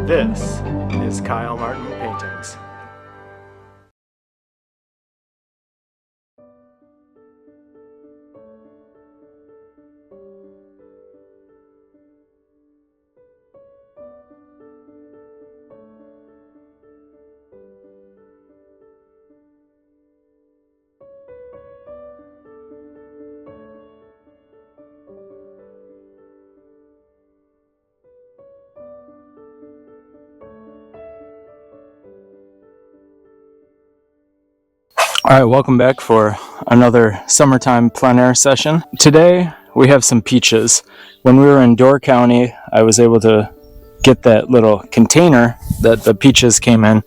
This is Kyle Martin Paintings. All right, welcome back for another summertime plein air session. Today we have some peaches. When we were in Door County, I was able to get that little container that the peaches came in.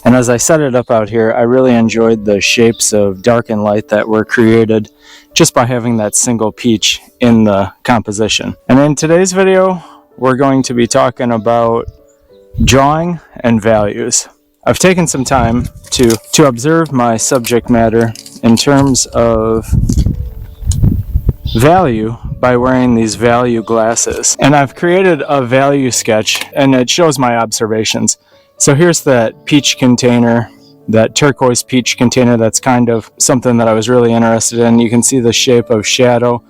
And as I set it up out here, I really enjoyed the shapes of dark and light that were created just by having that single peach in the composition. And in today's video, we're going to be talking about drawing and values. I've taken some time to observe my subject matter in terms of value by wearing these value glasses. And I've created a value sketch, and it shows my observations. So here's that peach container, that turquoise peach container. That's kind of something that I was really interested in. You can see the shape of shadow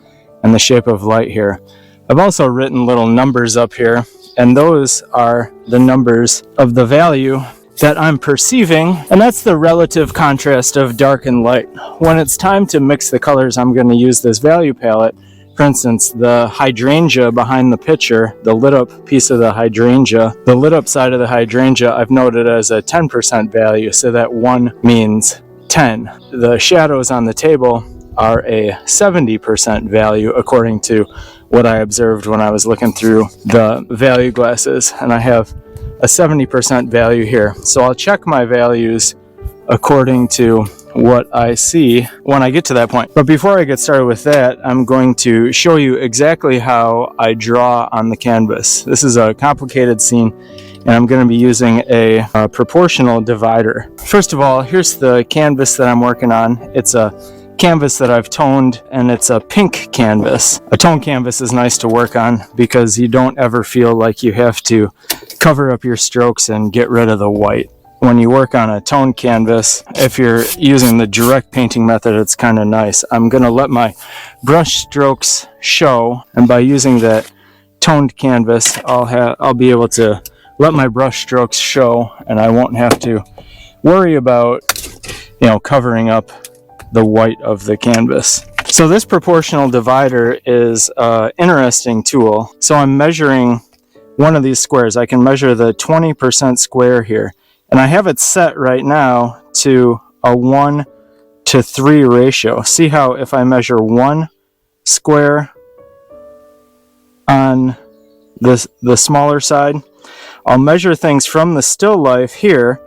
and the shape of light here. I've also written little numbers up here, and those are the numbers of the value that I'm perceiving, and that's the relative contrast of dark and light. When it's time to mix the colors, I'm going to use this value palette. For instance, the hydrangea behind the picture, the lit up piece of the hydrangea, the lit up side of the hydrangea I've noted as a 10% value, so that 1 means 10. The shadows on the table are a 70% value according to what I observed when I was looking through the value glasses, and I have a 70% value here. So I'll check my values according to what I see when I get to that point. But before I get started with that, I'm going to show you exactly how I draw on the canvas. This is a complicated scene, and I'm going to be using a proportional divider. First of all, here's the canvas that I'm working on. It's a canvas that I've toned, and it's a pink canvas. A toned canvas is nice to work on because you don't ever feel like you have to cover up your strokes and get rid of the white. When you work on a toned canvas, if you're using the direct painting method, it's kind of nice. I'm going to let my brush strokes show, and by using that toned canvas, I'll be able to let my brush strokes show, and I won't have to worry about, covering up the white of the canvas. So this proportional divider is an interesting tool. So I'm measuring one of these squares. I can measure the 20% square here, and I have it set right now to a 1:3 ratio. See how if I measure one square on the smaller side, I'll measure things from the still life here,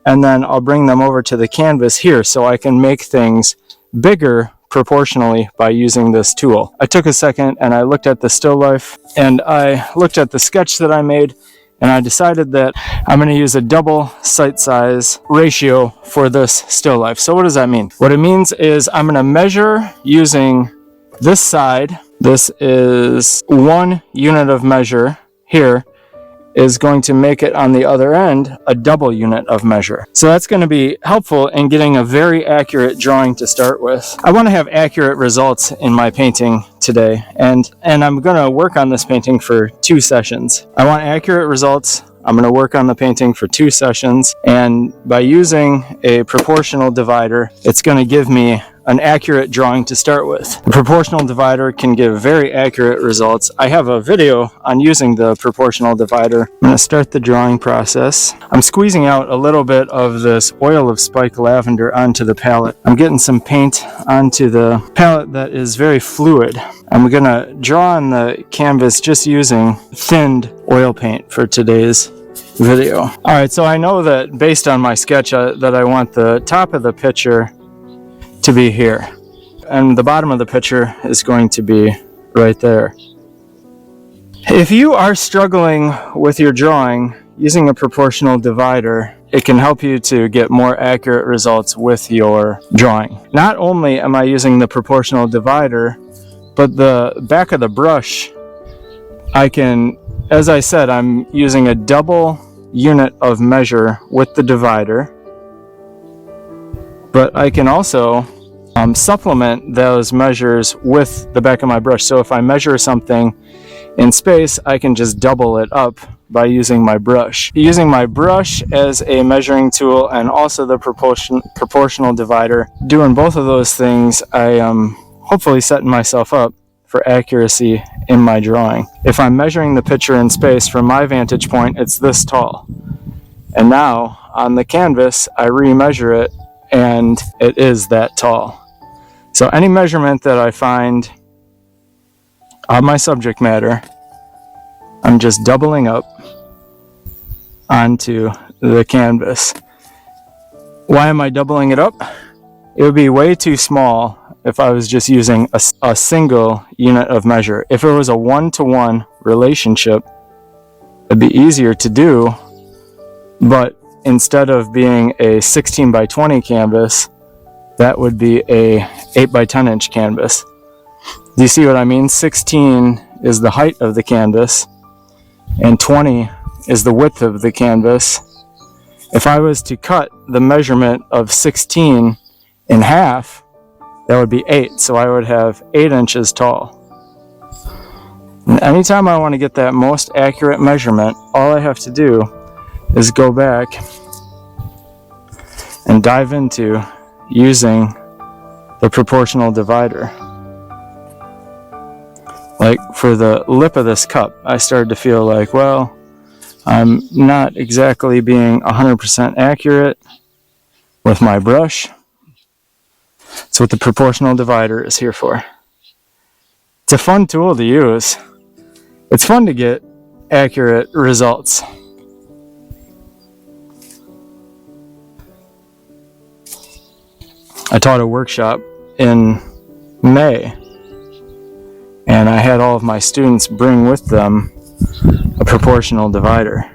and then I'll bring them over to the canvas here, so I can make things bigger proportionally by using this tool. I took a second and I looked at the still life, and I looked at the sketch that I made, and I decided that I'm going to use a double sight size ratio for this still life. So what does that mean? What it means is I'm going to measure using this side. This is 1 unit of measure here, is going to make it on the other end a double unit of measure. So that's going to be helpful in getting a very accurate drawing to start with. I want to have accurate results in my painting today, and I'm going to work on this painting for 2 sessions. I want accurate results. I'm going to work on the painting for 2 sessions, and by using a proportional divider, it's going to give me an accurate drawing to start with. The proportional divider can give very accurate results. I have a video on using the proportional divider. I'm going to start the drawing process. I'm squeezing out a little bit of this oil of spike lavender onto the palette. I'm getting some paint onto the palette that is very fluid. I'm going to draw on the canvas just using thinned oil paint for today's video. Alright, so I know that based on my sketch that I want the top of the picture to be here, and the bottom of the picture is going to be right there. If you are struggling with your drawing, using a proportional divider, it can help you to get more accurate results with your drawing. Not only am I using the proportional divider, but the back of the brush, I can, as I said, I'm using a double unit of measure with the divider, but I can also supplement those measures with the back of my brush. So if I measure something in space, I can just double it up by using my brush. Using my brush as a measuring tool and also the proportional divider, doing both of those things, I am hopefully setting myself up for accuracy in my drawing. If I'm measuring the picture in space, from my vantage point, it's this tall. And now on the canvas, I remeasure it and it is that tall. So any measurement that I find on my subject matter, I'm just doubling up onto the canvas. Why am I doubling it up? It would be way too small if I was just using a single unit of measure. If it was a one-to-one relationship, it'd be easier to do, but instead of being a 16 by 20 canvas, that would be a 8 by 10 inch canvas. Do you see what I mean? 16 is the height of the canvas, and 20 is the width of the canvas. If I was to cut the measurement of 16 in half, that would be 8, so I would have 8 inches tall. And anytime I want to get that most accurate measurement, all I have to do is go back and dive into using the proportional divider. Like for the lip of this cup, I started to feel like, well, I'm not exactly being 100% accurate with my brush. That's what the proportional divider is here for. It's a fun tool to use. It's fun to get accurate results. I taught a workshop in May, and I had all of my students bring with them a proportional divider.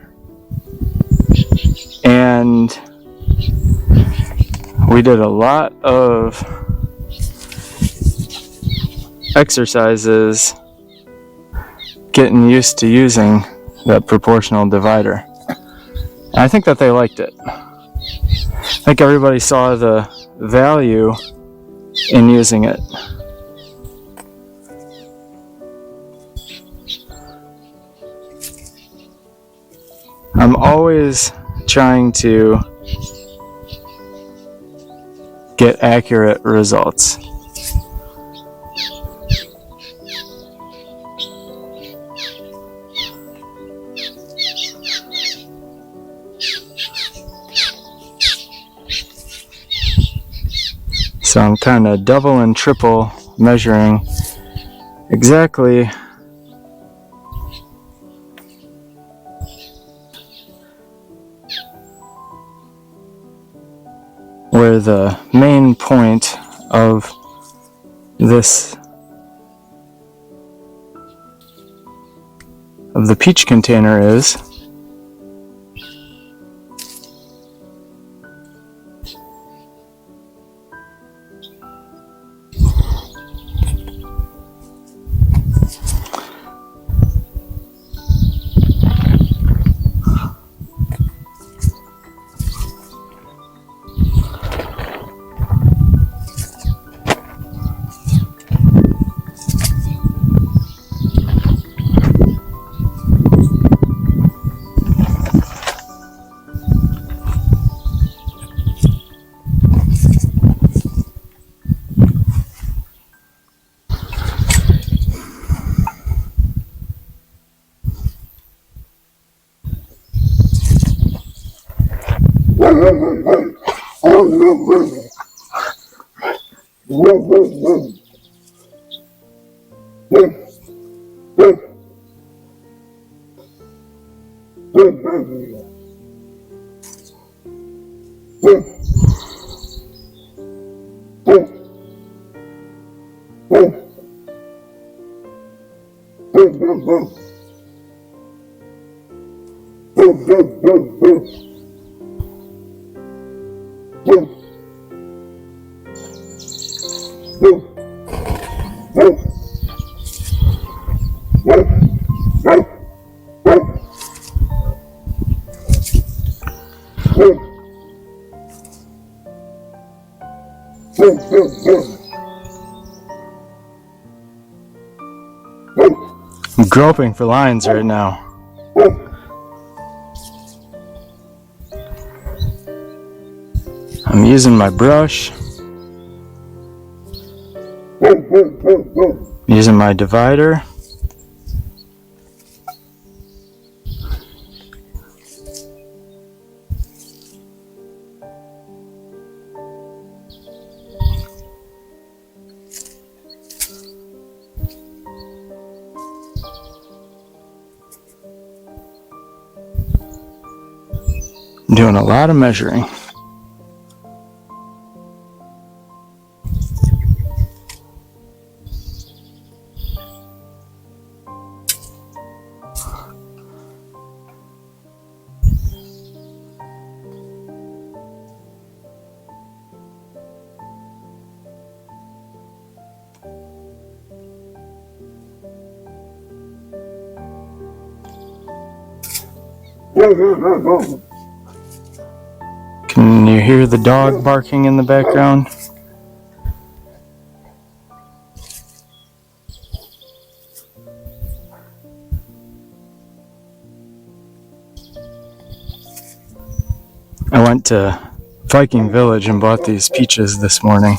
And we did a lot of exercises getting used to using that proportional divider. And I think that they liked it. I think everybody saw the value in using it. I'm always trying to get accurate results. So I'm kind of double and triple measuring exactly where the main point of the peach container is. I'm groping for lines right now. I'm using my brush, using my divider. I'm doing a lot of measuring. Can you hear the dog barking in the background? I went to Viking Village and bought these peaches this morning.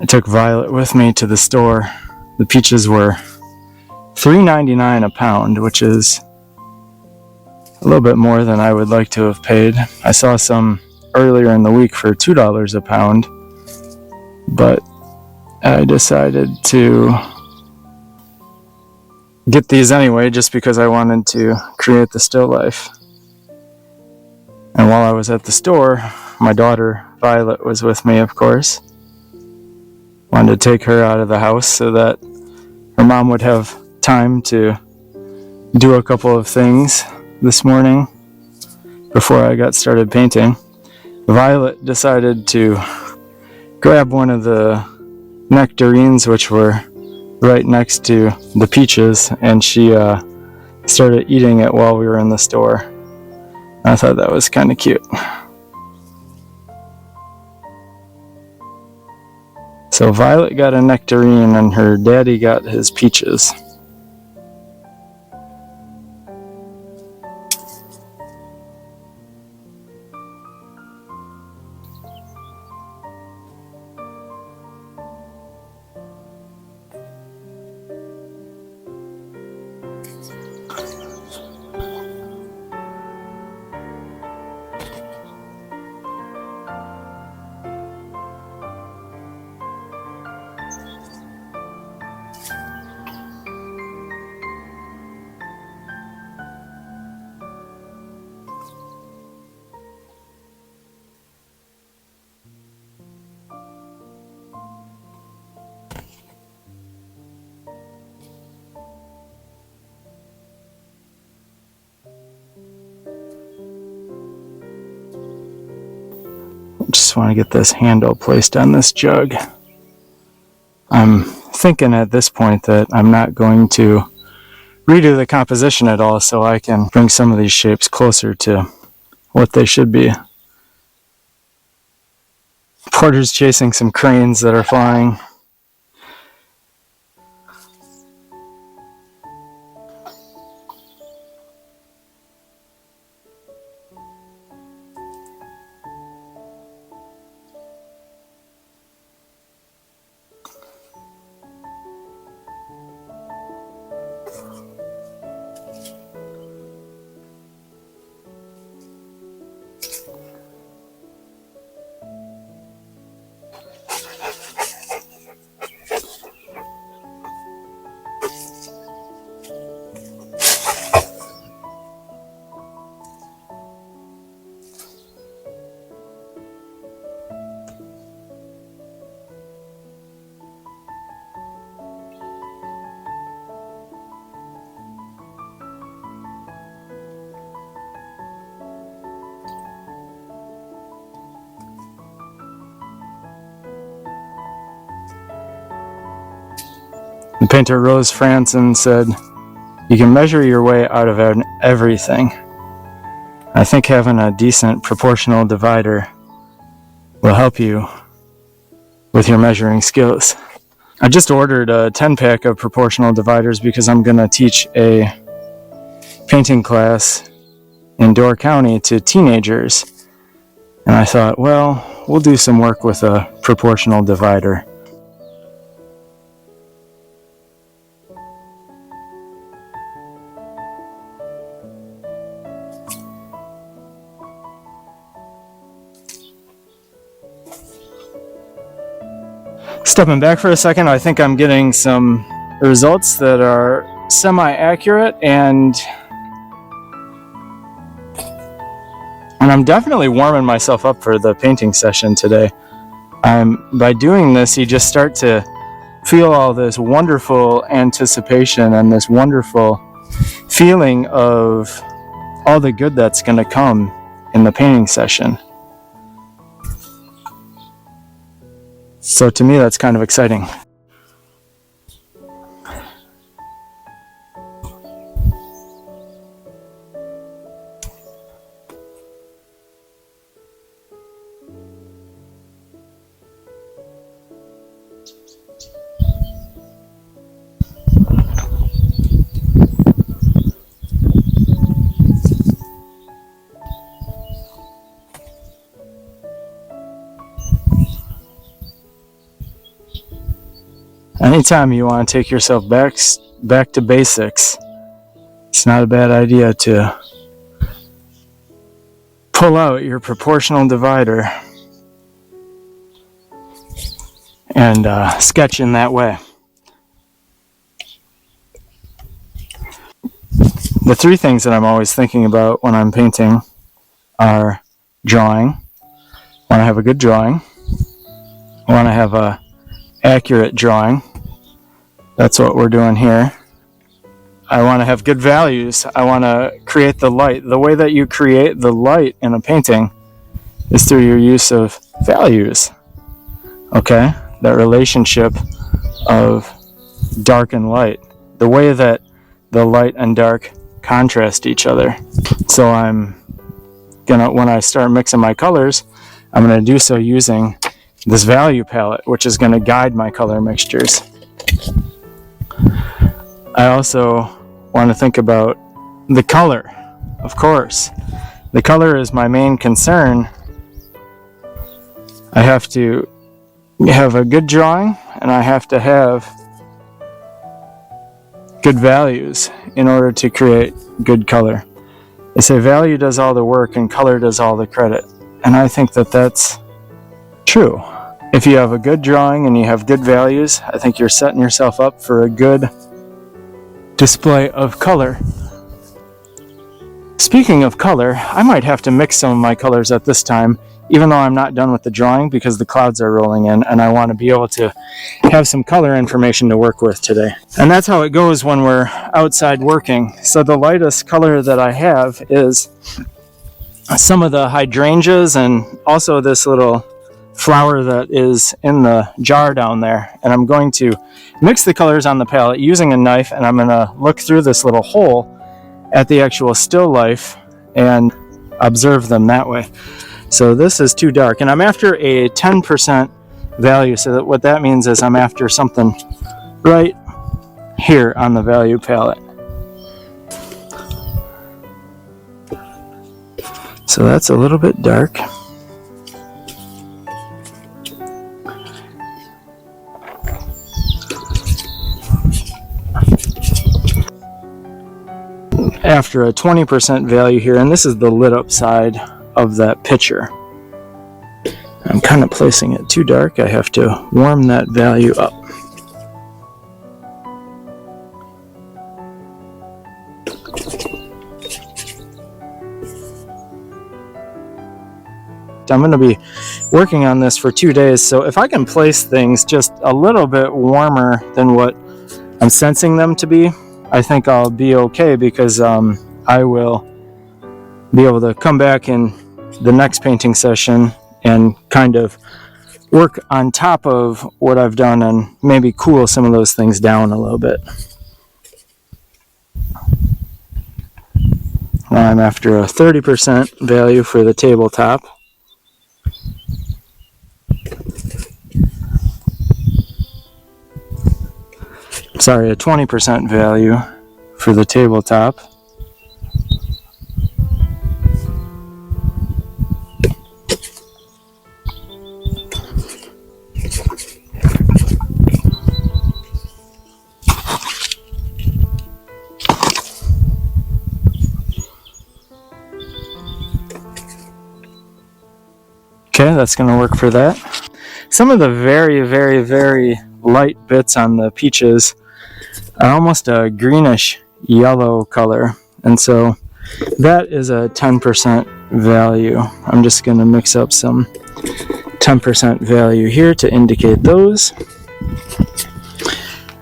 I took Violet with me to the store. The peaches were $3.99 a pound, which is a little bit more than I would like to have paid. I saw some earlier in the week for $2 a pound, but I decided to get these anyway just because I wanted to create the still life. And while I was at the store, my daughter Violet was with me, of course. Wanted to take her out of the house so that her mom would have time to do a couple of things this morning before I got started painting. Violet decided to grab one of the nectarines, which were right next to the peaches, and she started eating it while we were in the store. I thought that was kind of cute. So Violet got a nectarine and her daddy got his peaches. Just want to get this handle placed on this jug. I'm thinking at this point that I'm not going to redo the composition at all, so I can bring some of these shapes closer to what they should be. Porter's chasing some cranes that are flying. The painter Rose Franson said, "You can measure your way out of everything. I think having a decent proportional divider will help you with your measuring skills. I just ordered a 10-pack of proportional dividers because I'm going to teach a painting class in Door County to teenagers. And I thought, well, we'll do some work with a proportional divider. Stepping back for a second, I think I'm getting some results that are semi-accurate, and I'm definitely warming myself up for the painting session today. By doing this, you just start to feel all this wonderful anticipation and this wonderful feeling of all the good that's going to come in the painting session. So to me, that's kind of exciting. Anytime you want to take yourself back to basics, it's not a bad idea to pull out your proportional divider and sketch in that way. The three things that I'm always thinking about when I'm painting are drawing. I want to have a good drawing. I want to have a accurate drawing. That's what we're doing here. I want to have good values. I want to create the light. The way that you create the light in a painting is through your use of values. Okay? That relationship of dark and light. The way that the light and dark contrast each other. So when I start mixing my colors, I'm going to do so using this value palette, which is going to guide my color mixtures. I also want to think about the color, of course. The color is my main concern. I have to have a good drawing, and I have to have good values in order to create good color. They say value does all the work and color does all the credit. And I think that that's true. If you have a good drawing and you have good values, I think you're setting yourself up for a good display of color. Speaking of color, I might have to mix some of my colors at this time, even though I'm not done with the drawing because the clouds are rolling in and I want to be able to have some color information to work with today. And that's how it goes when we're outside working. So the lightest color that I have is some of the hydrangeas and also this little flower that is in the jar down there. And I'm going to mix the colors on the palette using a knife, and I'm going to look through this little hole at the actual still life and observe them that way. So this is too dark, and I'm after a 10% value, so that what that means is I'm after something right here on the value palette. So that's a little bit dark. After a 20% value here, and this is the lit up side of that picture. I'm kind of placing it too dark. I have to warm that value up. I'm going to be working on this for 2 days, so if I can place things just a little bit warmer than what I'm sensing them to be, I think I'll be okay, because I will be able to come back in the next painting session and kind of work on top of what I've done and maybe cool some of those things down a little bit. Now I'm after a 30% value for the tabletop. Sorry, a 20% value for the tabletop. Okay, that's going to work for that. Some of the very, very, very light bits on the peaches are almost a greenish yellow color, and so that is a 10% value. I'm just going to mix up some 10% value here to indicate those.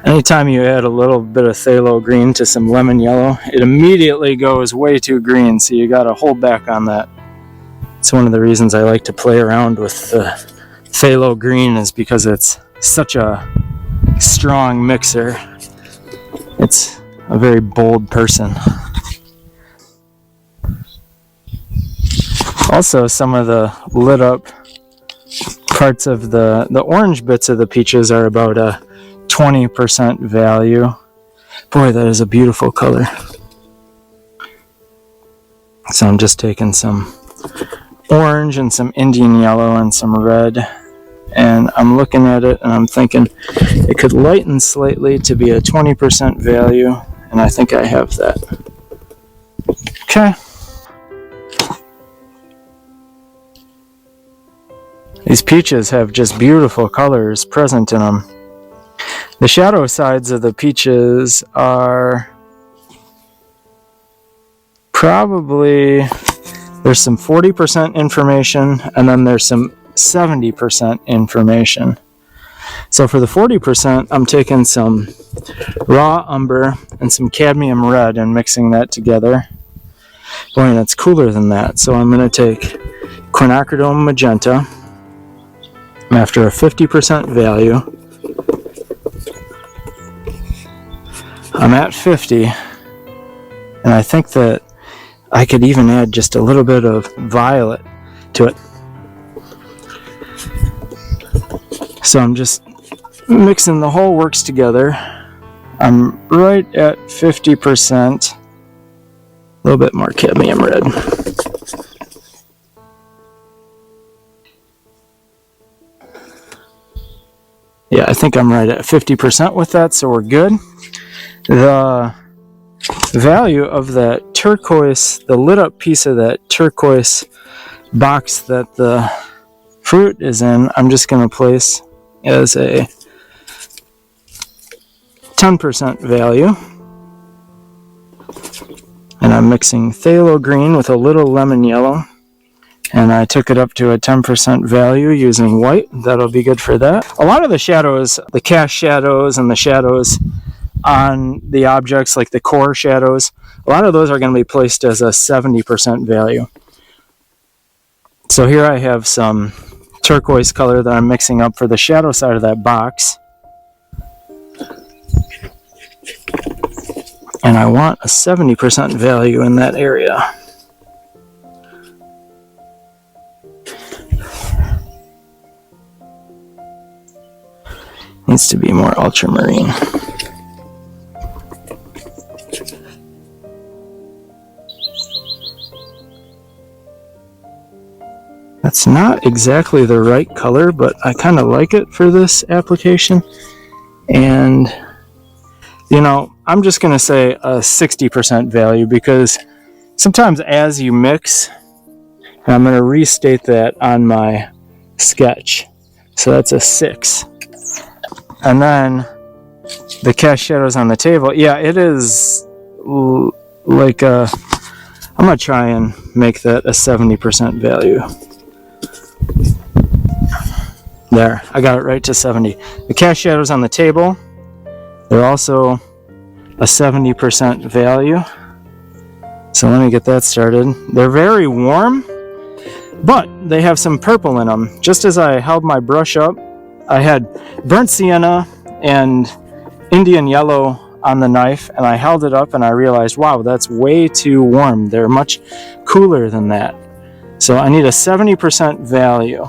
Anytime you add a little bit of phthalo green to some lemon yellow, it immediately goes way too green, so you got to hold back on that. It's one of the reasons I like to play around with the phthalo green, is because it's such a strong mixer. It's a very bold person. Also, some of the lit up parts of the orange bits of the peaches are about a 20% value. Boy, that is a beautiful color. So I'm just taking some orange and some Indian yellow and some red, and I'm looking at it and I'm thinking it could lighten slightly to be a 20% value, and I think I have that. Okay. These peaches have just beautiful colors present in them. The shadow sides of the peaches are probably, there's some 40% information, and then there's some 70% information. So for the 40%, I'm taking some raw umber and some cadmium red and mixing that together. Boy, that's cooler than that. So I'm going to take quinacridone magenta. I'm after a 50% value. I'm at 50, and I think that I could even add just a little bit of violet to it. So I'm just mixing the whole works together. I'm right at 50%. A little bit more cadmium red. Yeah, I think I'm right at 50% with that, so we're good. The value of that turquoise, the lit up piece of that turquoise box that the fruit is in, I'm just going to place as a 10% value. And I'm mixing phthalo green with a little lemon yellow. And I took it up to a 10% value using white. That'll be good for that. A lot of the shadows, the cast shadows and the shadows on the objects, like the core shadows, a lot of those are going to be placed as a 70% value. So here I have some turquoise color that I'm mixing up for the shadow side of that box. And I want a 70% value in that area. Needs to be more ultramarine. That's not exactly the right color, but I kind of like it for this application. And, you know, I'm just going to say a 60% value, because sometimes as you mix, and I'm going to restate that on my sketch. So that's a 6. And then the cast shadows on the table, yeah, it is like a, I'm going to try and make that a 70% value. There, I got it right to 70. The cast shadows on the table, they're also a 70% value. So let me get that started. They're very warm, but they have some purple in them. Just as I held my brush up, I had burnt sienna and Indian yellow on the knife, and I held it up and I realized, wow, that's way too warm. They're much cooler than that. So I need a 70% value.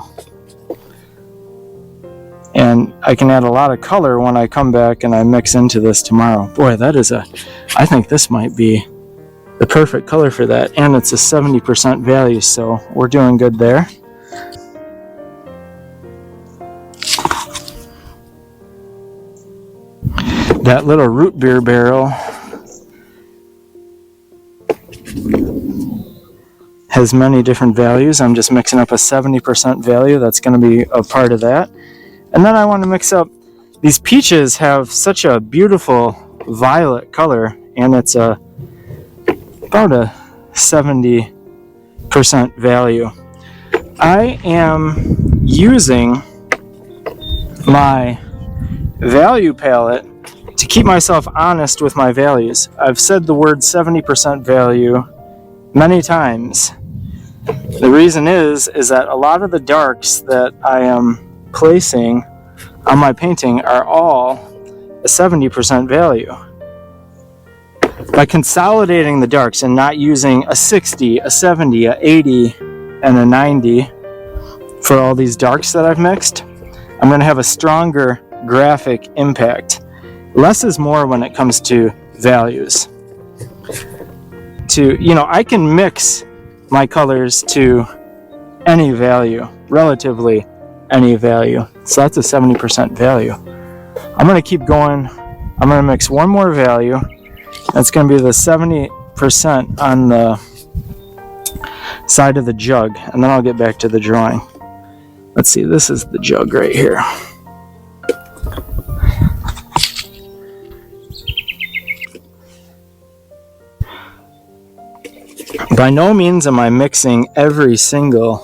And I can add a lot of color when I come back and I mix into this tomorrow. Boy, I think this might be the perfect color for that. And it's a 70% value, so we're doing good there. That little root beer barrel has many different values. I'm just mixing up a 70% value. That's going to be a part of that. And then I want to mix up, these peaches have such a beautiful violet color, and it's about a 70% value. I am using my value palette to keep myself honest with my values. I've said the word 70% value many times. The reason is that a lot of the darks that I am placing on my painting are all a 70% value. By consolidating the darks and not using a 60, a 70, a 80, and a 90 for all these darks that I've mixed, I'm going to have a stronger graphic impact. Less is more when it comes to values. I can mix my colors to any value, relatively any value. So that's a 70% value. I'm going to keep going. I'm going to mix one more value. That's going to be the 70% on the side of the jug, and then I'll get back to the drawing. Let's see, this is the jug right here. By no means am I mixing every single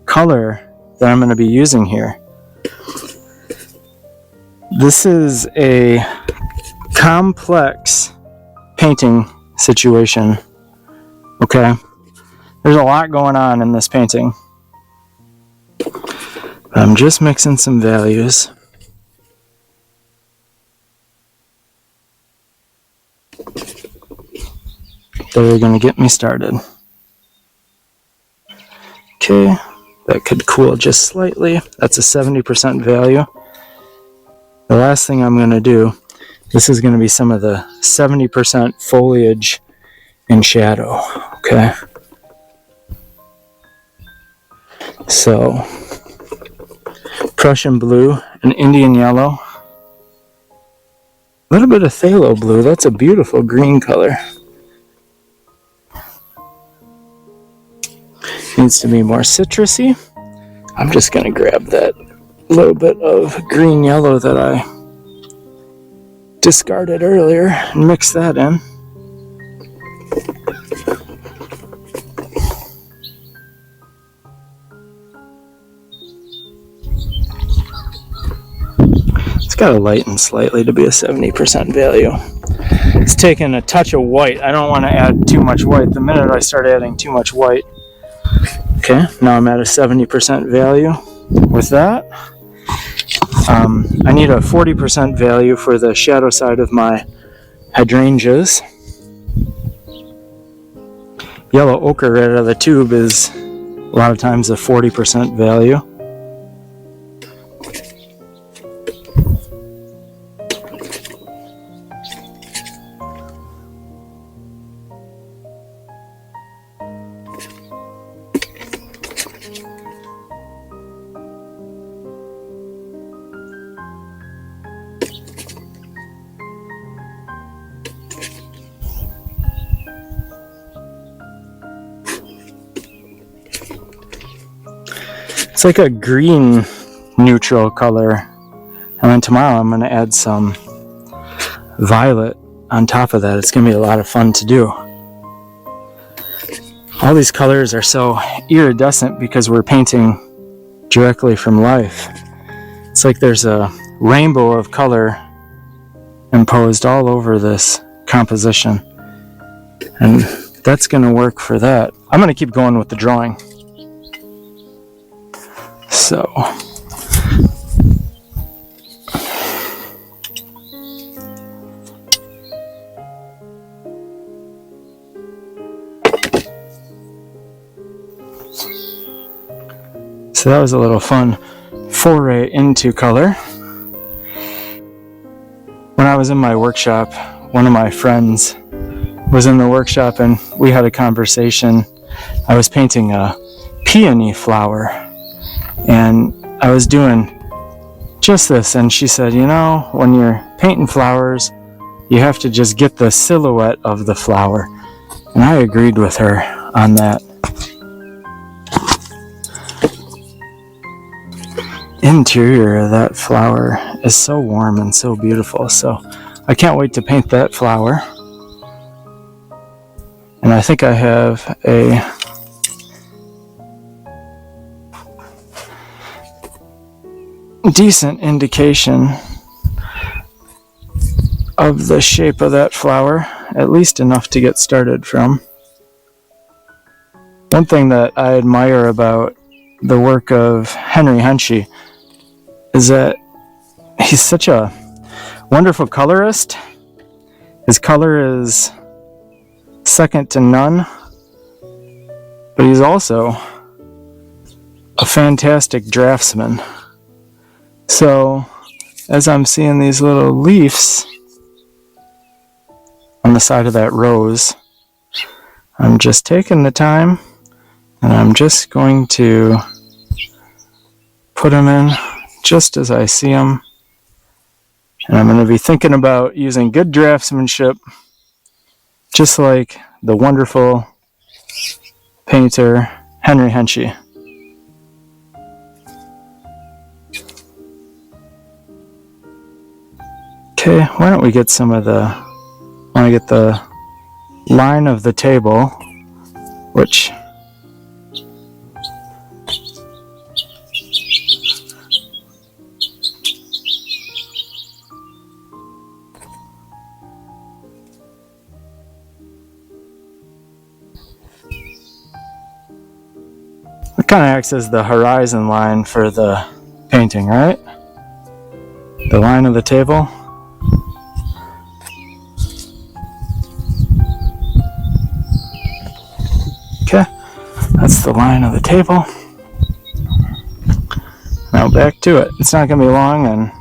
color that I'm going to be using here. This is a complex painting situation. Okay? There's a lot going on in this painting. I'm just mixing some values. They're going to get me started. Okay, that could cool just slightly. That's a 70% value. The last thing I'm going to do, this is going to be some of the 70% foliage and shadow. Okay. So, Prussian blue and Indian yellow. A little bit of phthalo blue. That's a beautiful green color. Needs to be more citrusy. I'm just going to grab that little bit of green yellow that I discarded earlier and mix that in. It's got to lighten slightly to be a 70% value. It's taking a touch of white. I don't want to add too much white. The minute I start adding too much white. Okay, now I'm at a 70% value with that. I need a 40% value for the shadow side of my hydrangeas. Yellow ochre right out of the tube is a lot of times a 40% value. It's like a green neutral color. And then tomorrow I'm going to add some violet on top of that. It's going to be a lot of fun to do. All these colors are so iridescent because we're painting directly from life. It's like there's a rainbow of color imposed all over this composition. And that's going to work for that. I'm going to keep going with the drawing. So, So that was a little fun foray into color. When I was in my workshop, one of my friends was in the workshop and we had a conversation. I was painting a peony flower and I was doing just this, and she said, you know, when you're painting flowers, you have to just get the silhouette of the flower. And I agreed with her on that. Interior of that flower is so warm and so beautiful, so I can't wait to paint that flower. And I think I have a decent indication of the shape of that flower, at least enough to get started from. One thing that I admire about the work of Henry Henchy is that he's such a wonderful colorist. His color is second to none, but he's also a fantastic draftsman. So, as I'm seeing these little leaves on the side of that rose, I'm just taking the time and I'm just going to put them in just as I see them. And I'm going to be thinking about using good draftsmanship, just like the wonderful painter Henry Henchy. Okay, why don't we get some of the, I want to get the line of the table, which it kind of acts as the horizon line for the painting, right? The line of the table. Okay, that's the line of the table. Now back to it. It's not going to be long, and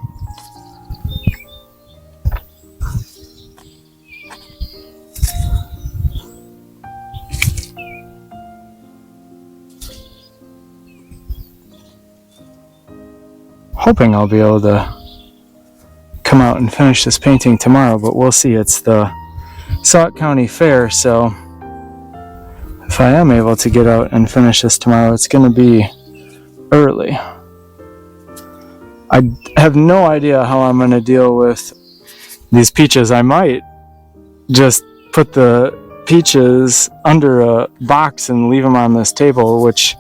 hoping I'll be able to come out and finish this painting tomorrow, but we'll see. It's the Sauk County Fair, so if I am able to get out and finish this tomorrow, it's going to be early. I have no idea how I'm going to deal with these peaches. I might just put the peaches under a box and leave them on this table, which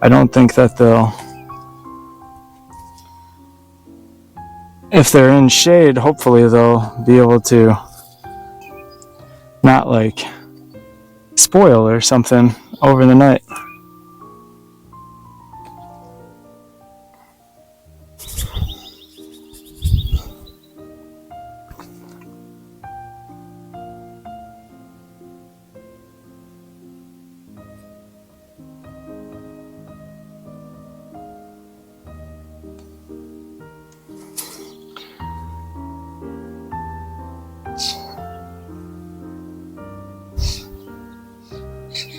I don't think that they'll... If they're in shade, hopefully they'll be able to not like spoil or something over the night.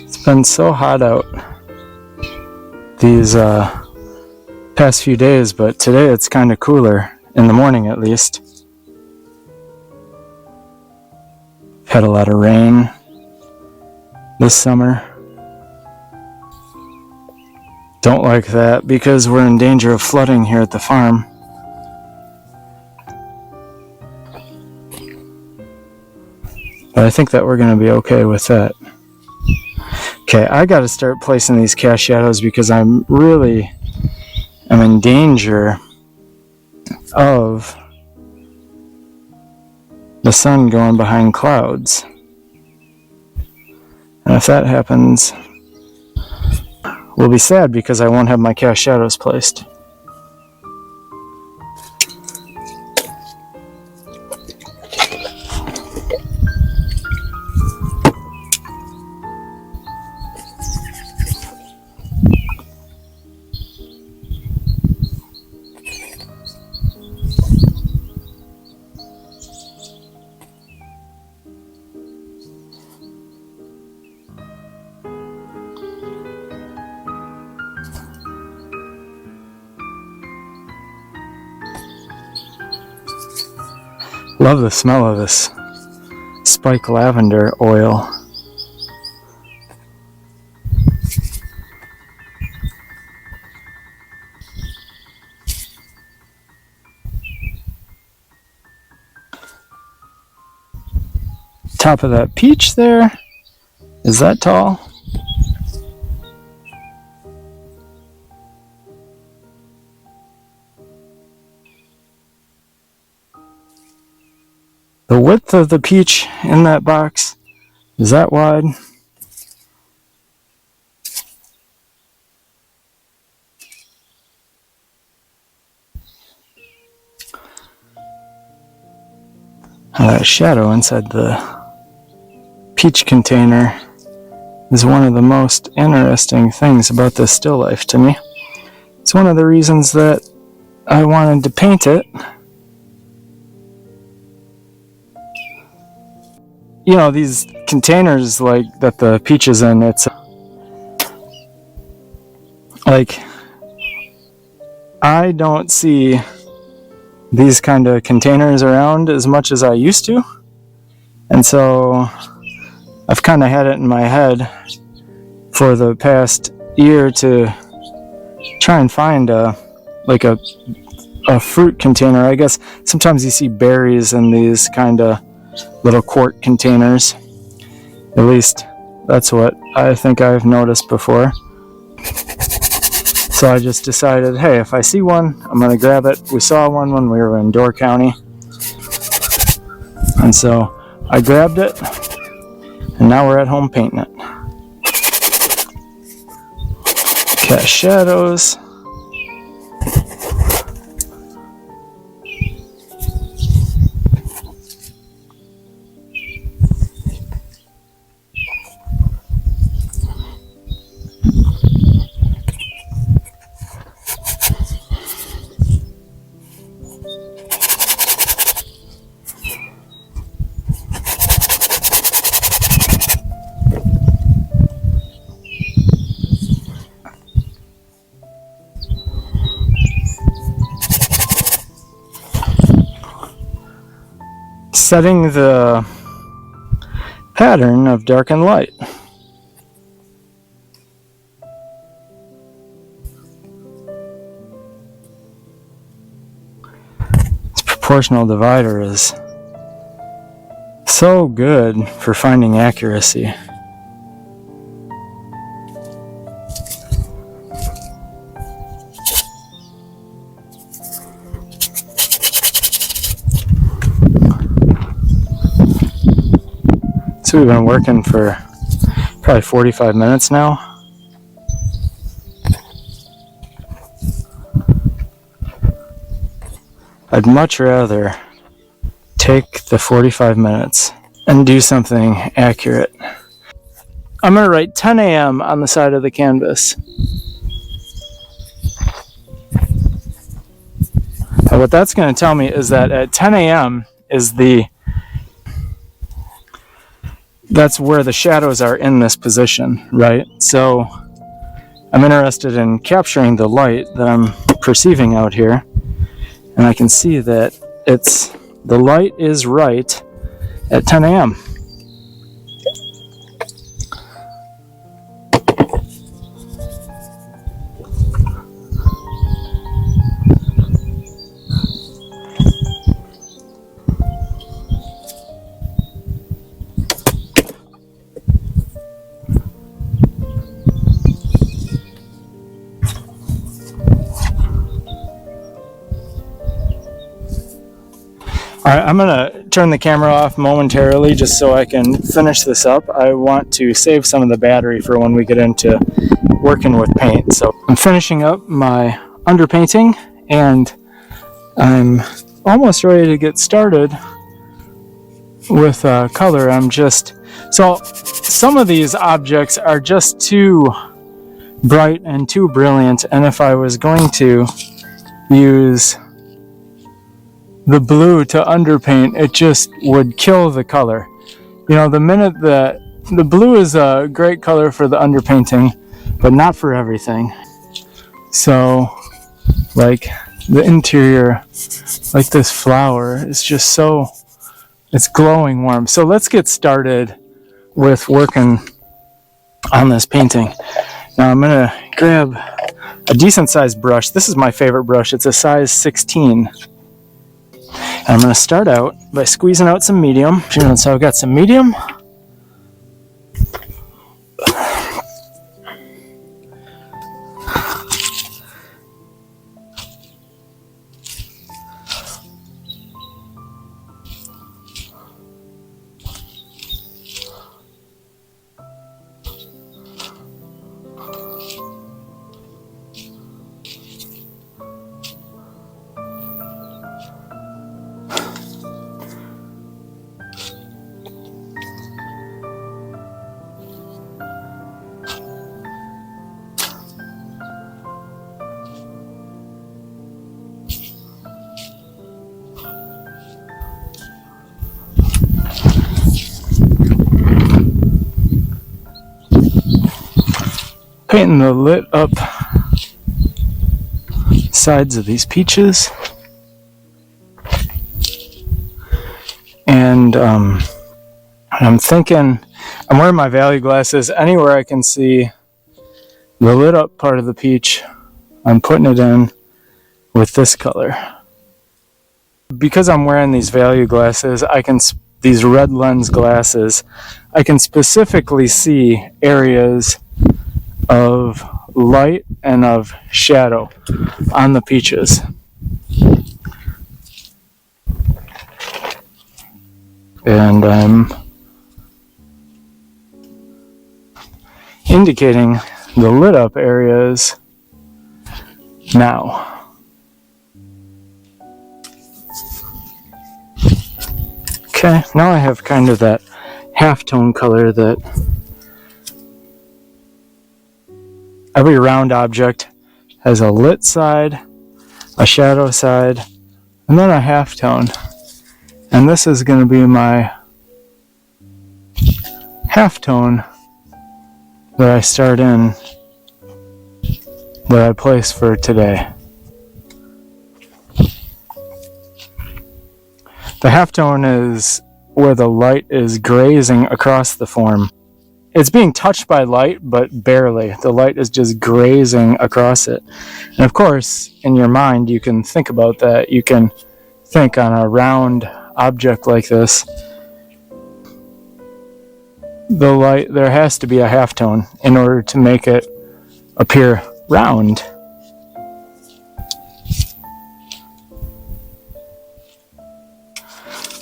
It's been so hot out these past few days, but today it's kind of cooler, in the morning at least. Had a lot of rain this summer. Don't like that because we're in danger of flooding here at the farm. But I think that we're going to be okay with that. Okay, I got to start placing these cast shadows because I'm in danger of the sun going behind clouds. And if that happens, we'll be sad because I won't have my cast shadows placed. Love the smell of this spike lavender oil. Top of that peach there, is that tall? The width of the peach in that box, is that wide? That shadow inside the peach container is one of the most interesting things about this still life to me. It's one of the reasons that I wanted to paint it. You know, these containers like that the peach is in, it's like I don't see these kind of containers around as much as I used to, and so I've kind of had it in my head for the past year to try and find a fruit container. I guess sometimes you see berries in these kind of little quart containers. At least that's what I think I've noticed before. So I just decided, hey, if I see one, I'm going to grab it. We saw one when we were in Door County. And so I grabbed it, and now we're at home painting it. Cast shadows. Setting the pattern of dark and light. This proportional divider is so good for finding accuracy. So we've been working for probably 45 minutes now. I'd much rather take the 45 minutes and do something accurate. I'm going to write 10 a.m. on the side of the canvas. And what that's going to tell me is that at 10 a.m. is that's where the shadows are in this position, right? So I'm interested in capturing the light that I'm perceiving out here, and I can see that the light is right at 10 a.m. Alright, I'm going to turn the camera off momentarily just so I can finish this up. I want to save some of the battery for when we get into working with paint. So I'm finishing up my underpainting, and I'm almost ready to get started with color. So some of these objects are just too bright and too brilliant, and if I was going to use the blue to underpaint, it just would kill the color. You know, the minute that the blue is a great color for the underpainting, but not for everything. So, like the interior, like this flower, is just so It's glowing warm. So let's get started with working on this painting. Now I'm going to grab a decent sized brush. This is my favorite brush. It's a size 16. And I'm going to start out by squeezing out some medium. So I've got some medium. Painting the lit up sides of these peaches. And I'm thinking, I'm wearing my value glasses. Anywhere I can see the lit up part of the peach, I'm putting it in with this color. Because I'm wearing these value glasses, these red lens glasses, I can specifically see areas of light and of shadow on the peaches. And I'm indicating the lit up areas now. Okay, now I have kind of that halftone color that every round object has a lit side, a shadow side, and then a halftone. And this is going to be my halftone that I start in, that I place for today. The halftone is where the light is grazing across the form. It's being touched by light, but barely. The light is just grazing across it. And of course, in your mind, you can think about that. You can think on a round object like this, the light, there has to be a halftone in order to make it appear round.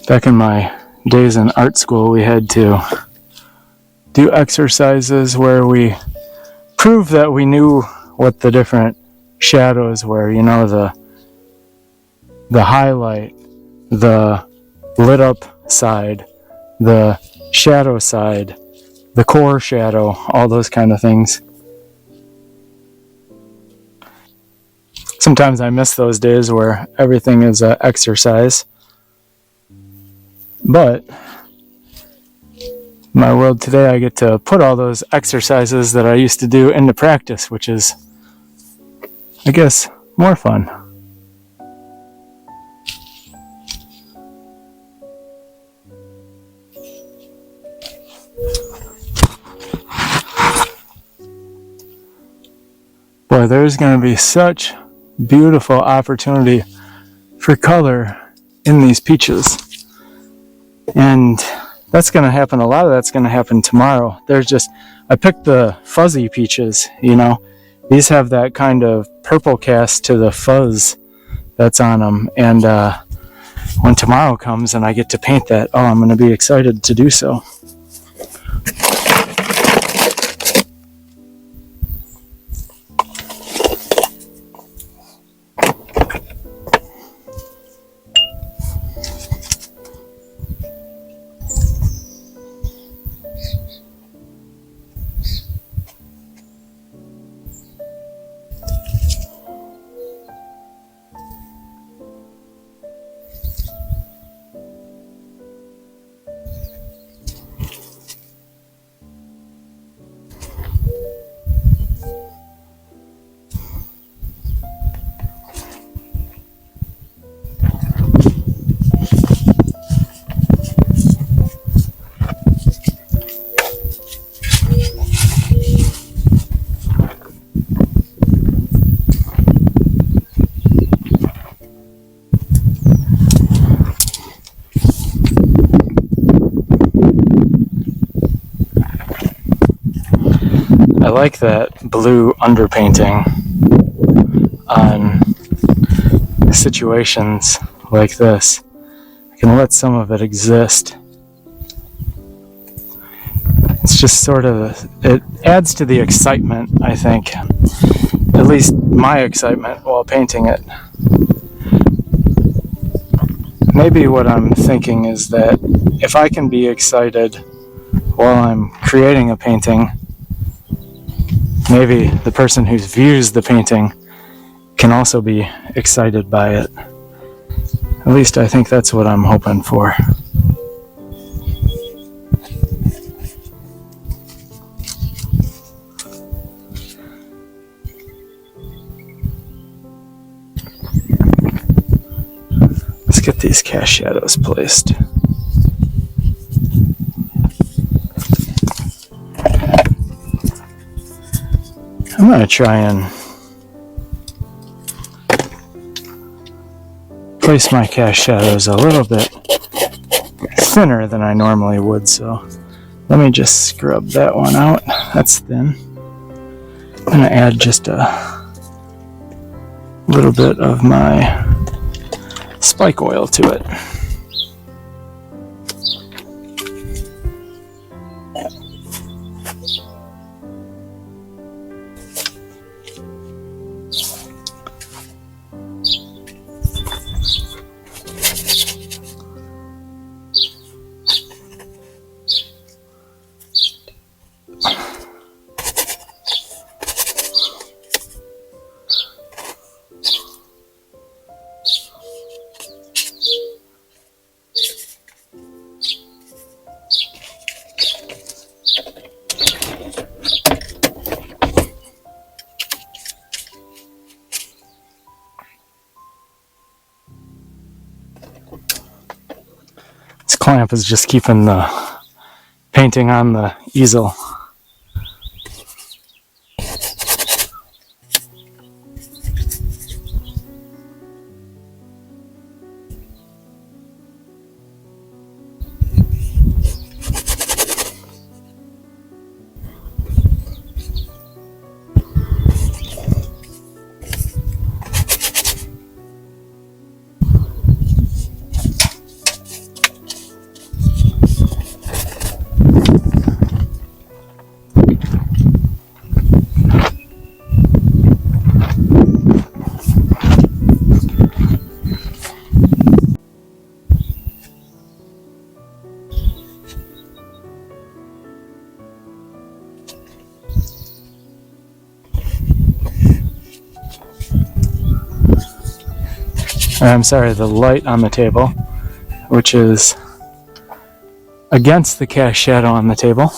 Back in my days in art school, we had to do exercises where we proved that we knew what the different shadows were. You know, the highlight, the lit up side, the shadow side, the core shadow, all those kind of things. Sometimes I miss those days where everything is an exercise. But in my world today, I get to put all those exercises that I used to do into practice, which is, I guess, more fun. Boy, there's going to be such beautiful opportunity for color in these peaches. And that's going to happen, a lot of that's going to happen tomorrow. I picked the fuzzy peaches, you know. These have that kind of purple cast to the fuzz that's on them. And when tomorrow comes and I get to paint that, I'm going to be excited to do so. I like that blue underpainting on situations like this. I can let some of it exist. It's just sort of, it adds to the excitement, I think. At least my excitement while painting it. Maybe what I'm thinking is that if I can be excited while I'm creating a painting, maybe the person who views the painting can also be excited by it. At least I think that's what I'm hoping for. Let's get these cast shadows placed. I'm going to try and place my cast shadows a little bit thinner than I normally would, so let me just scrub that one out. That's thin. I'm going to add just a little bit of my spike oil to it. This clamp is just keeping the painting on the easel. I'm sorry, the light on the table, which is against the cast shadow on the table.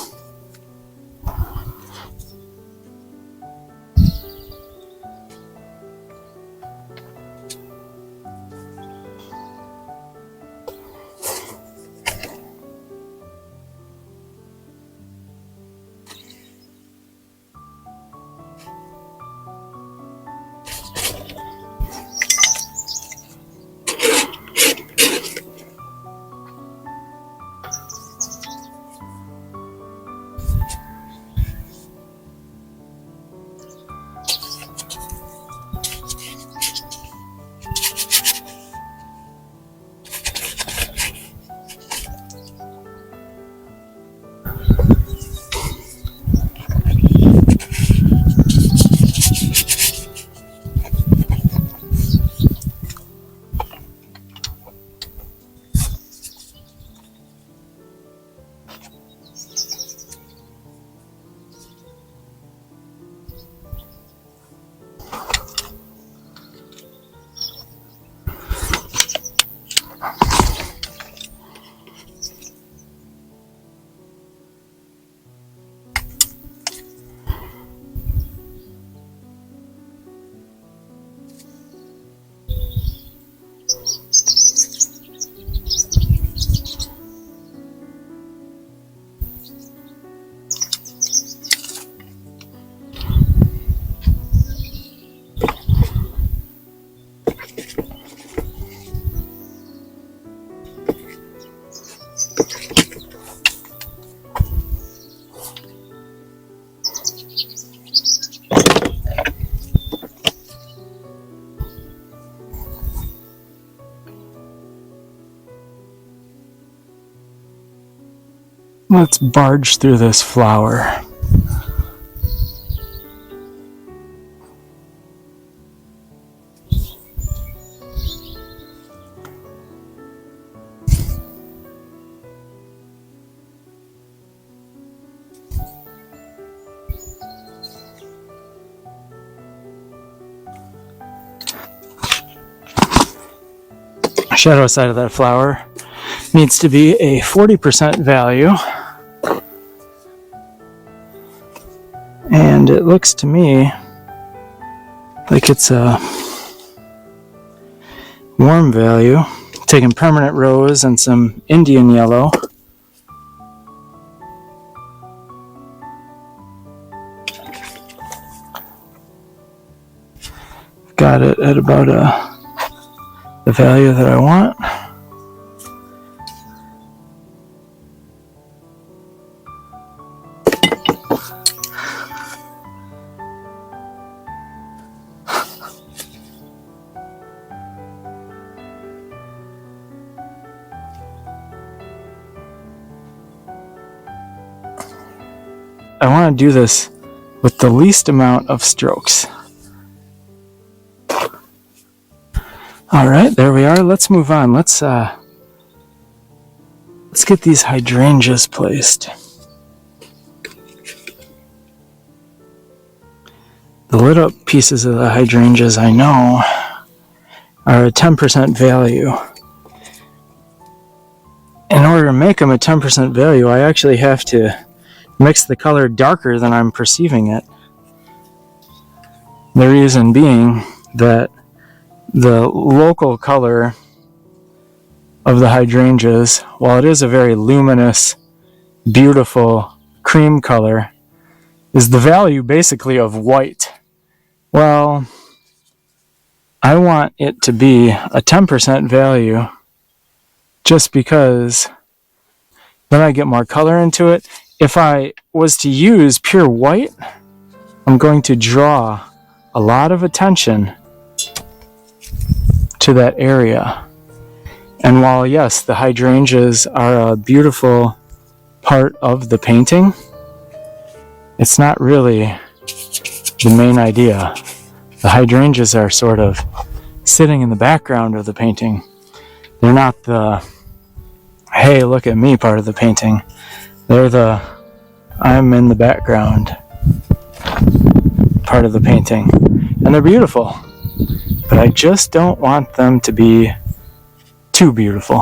Let's barge through this flower. Shadow side of that flower needs to be a 40% value. And it looks to me like it's a warm value. Taking permanent rose and some Indian yellow. Got it at about the value that I want. I want to do this with the least amount of strokes. Alright, there we are. Let's move on. Let's get these hydrangeas placed. The lit up pieces of the hydrangeas I know are a 10% value. In order to make them a 10% value, I actually have to mix the color darker than I'm perceiving it. The reason being that the local color of the hydrangeas, while it is a very luminous, beautiful cream color, is the value basically of white. Well, I want it to be a 10% value just because then I get more color into it. If I was to use pure white, I'm going to draw a lot of attention to that area. And while yes, the hydrangeas are a beautiful part of the painting, it's not really the main idea. The hydrangeas are sort of sitting in the background of the painting. They're not the, hey, look at me part of the painting. They're the, I'm in the background part of the painting. And they're beautiful. But I just don't want them to be too beautiful.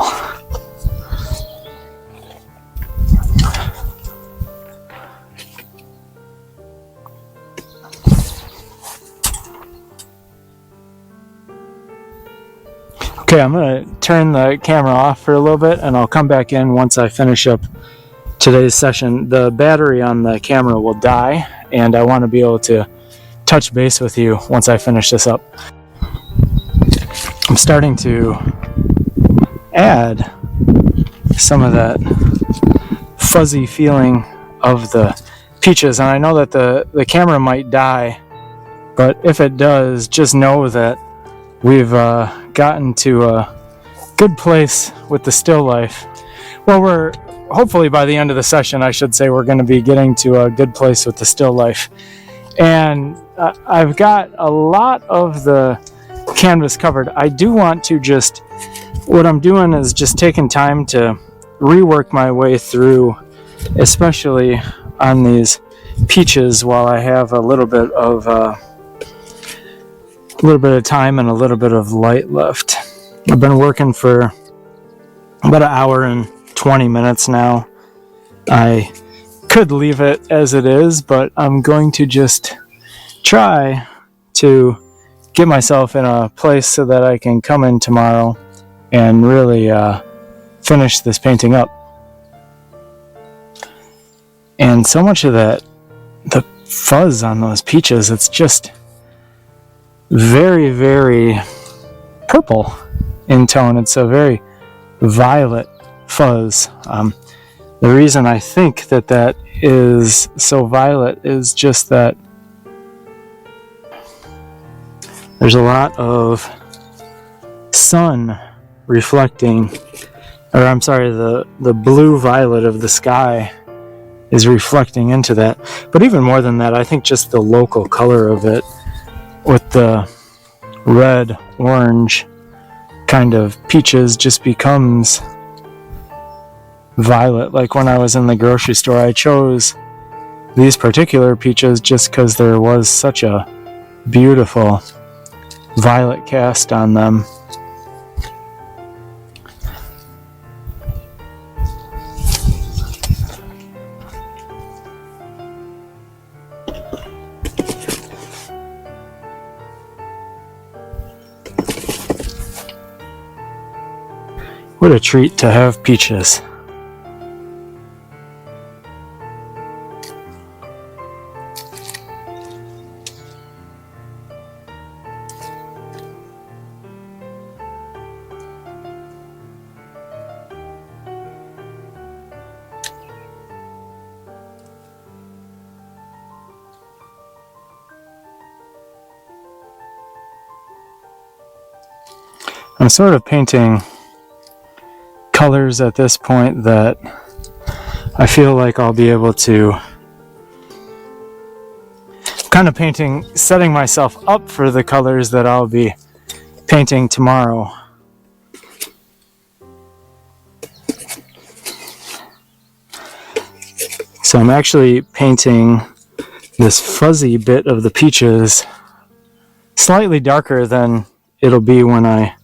Okay, I'm going to turn the camera off for a little bit and I'll come back in once I finish up today's session. The battery on the camera will die and I want to be able to touch base with you once I finish this up. I'm starting to add some of that fuzzy feeling of the peaches, and I know that the camera might die, but if it does, just know that we've gotten to a good place with the still life. Well, we're hopefully by the end of the session, I should say, we're going to be getting to a good place with the still life. And I've got a lot of the canvas covered. I do want to just, what I'm doing is just taking time to rework my way through, especially on these peaches, while I have a little bit of time and a little bit of light left. I've been working for about an hour and 20 minutes now. I could leave it as it is, but I'm going to just try to get myself in a place so that I can come in tomorrow and really finish this painting up. And so much of that, the fuzz on those peaches, it's just very, very purple in tone. It's a very violet fuzz. The reason I think that is so violet is just that there's a lot of sun reflecting or I'm sorry, the blue violet of the sky is reflecting into that. But even more than that, I think just the local color of it with the red, orange kind of peaches just becomes violet. Like when I was in the grocery store, I chose these particular peaches just because there was such a beautiful violet cast on them. What a treat to have peaches. I'm sort of painting colors at this point that I feel like I'll be able to kind of setting myself up for the colors that I'll be painting tomorrow. So I'm actually painting this fuzzy bit of the peaches slightly darker than it'll be when I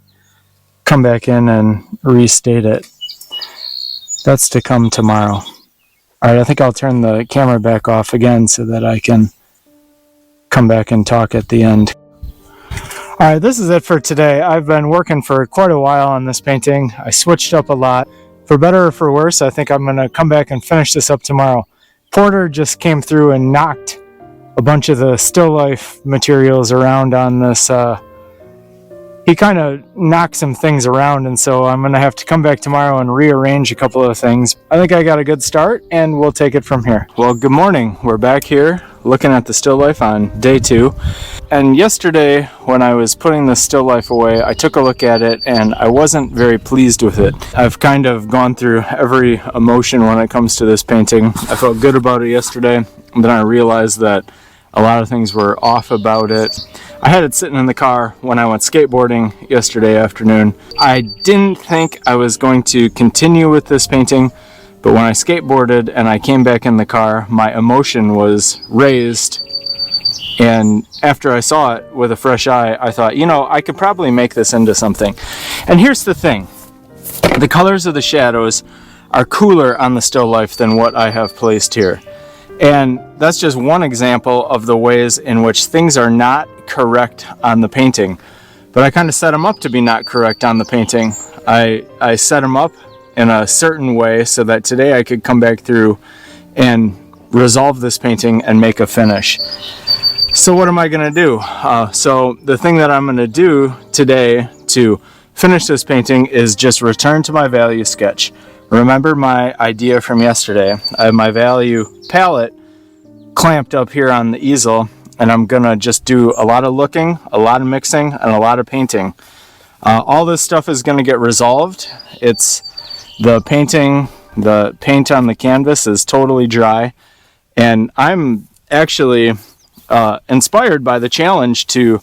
come back in and restate it. That's to come tomorrow. Alright, I think I'll turn the camera back off again so that I can come back and talk at the end. Alright, this is it for today. I've been working for quite a while on this painting. I switched up a lot. For better or for worse, I think I'm going to come back and finish this up tomorrow. Porter just came through and knocked a bunch of the still life materials around on this. He kind of knocked some things around, and so I'm going to have to come back tomorrow and rearrange a couple of things. I think I got a good start, and we'll take it from here. Well, good morning. We're back here looking at the still life on day 2. And yesterday, when I was putting the still life away, I took a look at it, and I wasn't very pleased with it. I've kind of gone through every emotion when it comes to this painting. I felt good about it yesterday, and then I realized that a lot of things were off about it. I had it sitting in the car when I went skateboarding yesterday afternoon. I didn't think I was going to continue with this painting, but when I skateboarded and I came back in the car, my emotion was raised. And after I saw it with a fresh eye, I thought, I could probably make this into something. And here's the thing. The colors of the shadows are cooler on the still life than what I have placed here. And that's just one example of the ways in which things are not correct on the painting. But I kind of set them up to be not correct on the painting. I set them up in a certain way so that today I could come back through and resolve this painting and make a finish. So what am I going to do? So the thing that I'm going to do today to finish this painting is just return to my value sketch. Remember my idea from yesterday. I have my value palette clamped up here on the easel, and I'm going to just do a lot of looking, a lot of mixing, and a lot of painting. All this stuff is going to get resolved. It's the paint on the canvas is totally dry, and I'm actually inspired by the challenge to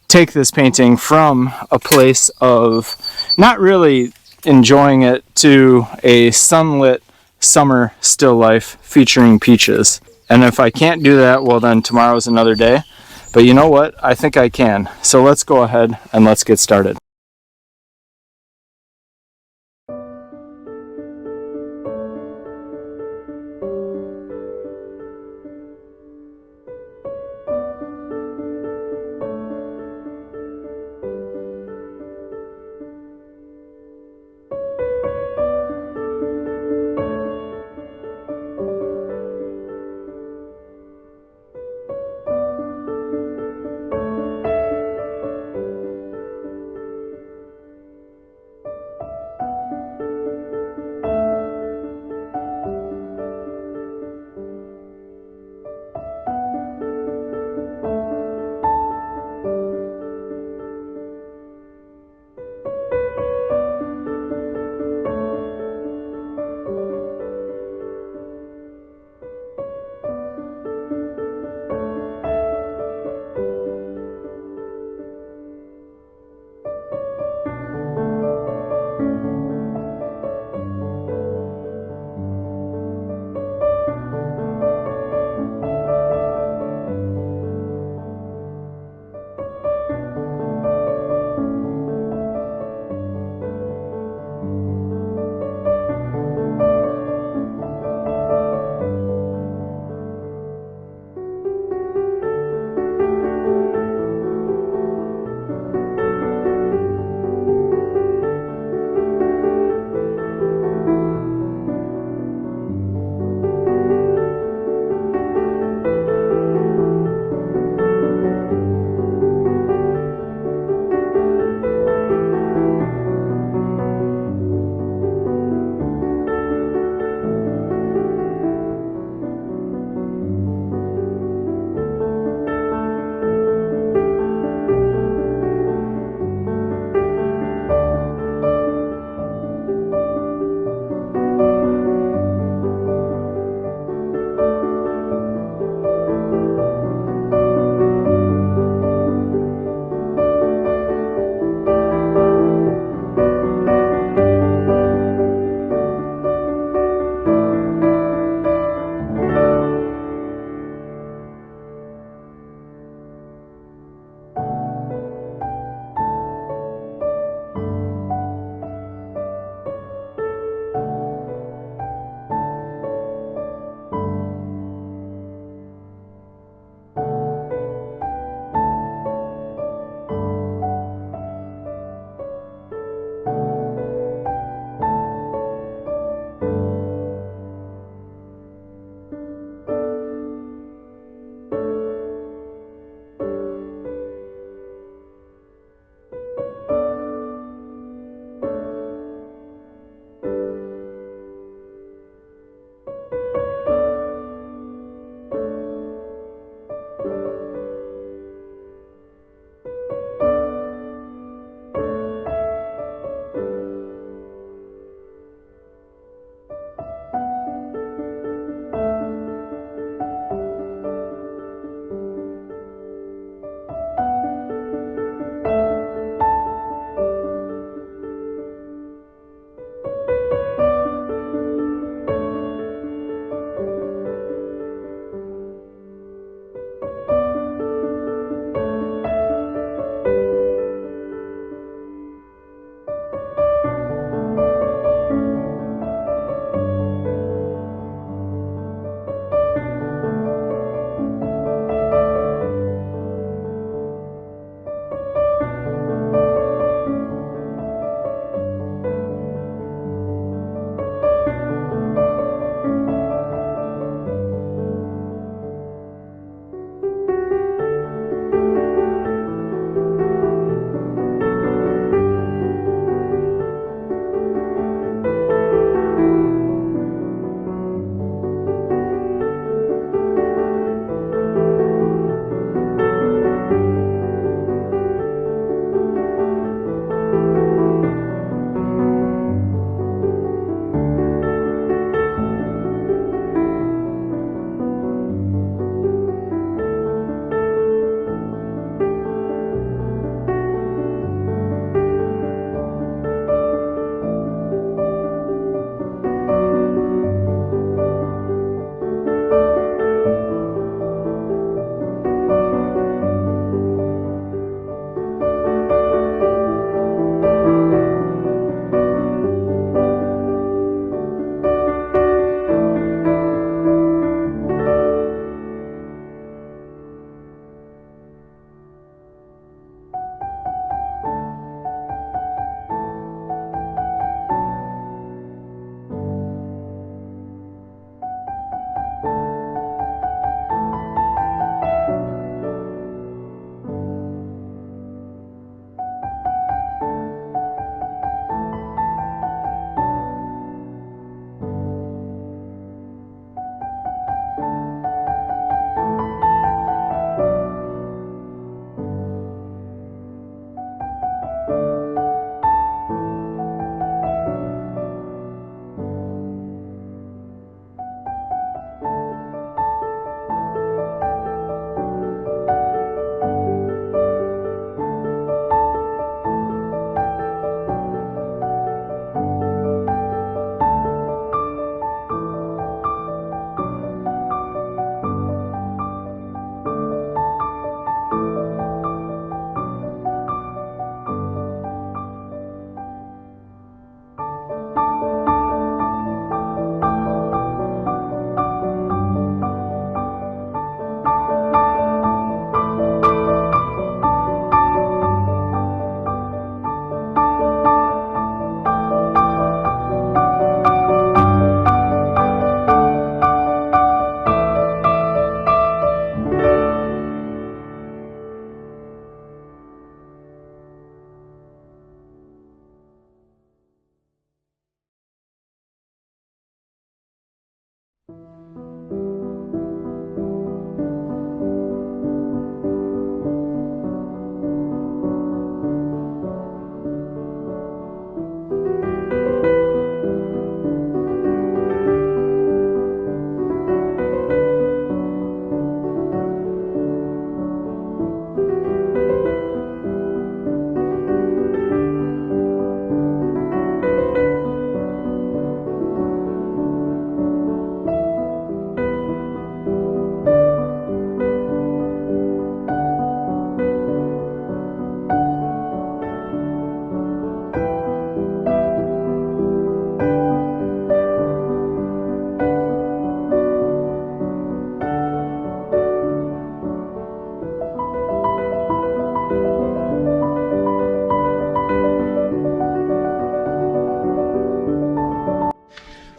take this painting from a place of not really enjoying it to a sunlit summer still life featuring peaches. And if I can't do that, well then tomorrow's another day. But you know what? I think I can. So let's go ahead and let's get started.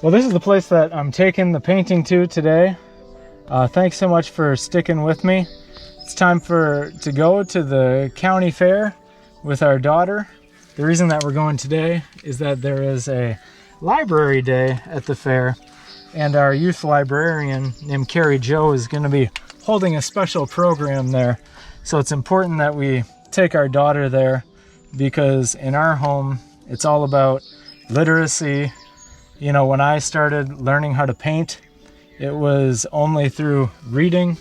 Well, this is the place that I'm taking the painting to today. Thanks so much for sticking with me. It's time to go to the county fair with our daughter. The reason that we're going today is that there is a library day at the fair, and our youth librarian named Carrie Jo is going to be holding a special program there. So it's important that we take our daughter there, because in our home it's all about literacy. You know, when I started learning how to paint, it was only through reading.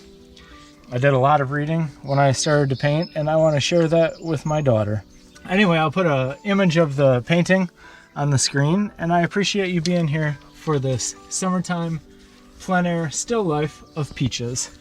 I did a lot of reading when I started to paint, and I want to share that with my daughter. Anyway, I'll put an image of the painting on the screen, and I appreciate you being here for this summertime plein air still life of peaches.